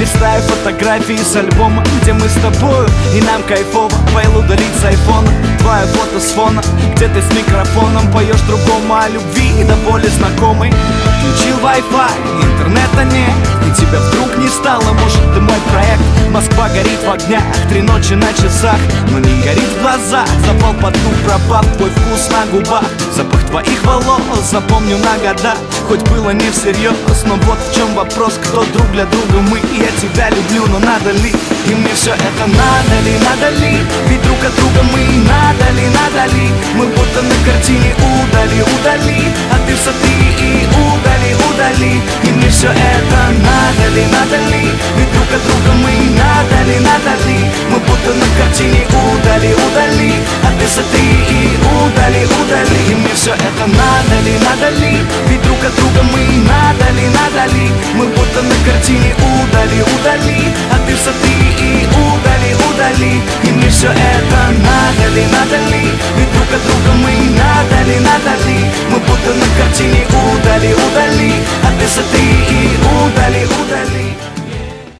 Листаю фотографии с альбома, где мы с тобою, и нам кайфово. Файл удалить с айфона, твое фото с фона, где ты с микрофоном поешь другому о любви, до боли знакомой. Отключил Wi-Fi, интернета нет, и тебя вдруг не стало. Может, ты мой проект? Москва горит в огнях, 3 ночи на часах, но не горит в глазах. Запал под дух, пропав твой вкус на губах. Запах твоих волос запомню на года. Хоть было не всерьез, но вот в чем вопрос. Кто друг для друга мы, и я тебя люблю, но надо ли? И мне все это надо ли, надо ли? Ведь друг от друга мы, надо ли, надо ли? Мы будто на картине удали, удали, а ты в сотри и удали, удали. И мне все это надо ли, надо ли? Ведь друг от друга мы, надо ли, надо ли? Мы будто на картине удали, удали, а ты сотри и удали, удали. И мне все это надо ли, надо ли? Ведь друг от друга мы, надо ли, надо ли? Мы будто на картине удали, удали, а ты сотри и удали, удали. И мне все это надо ли, надо ли? Ведь друг от друга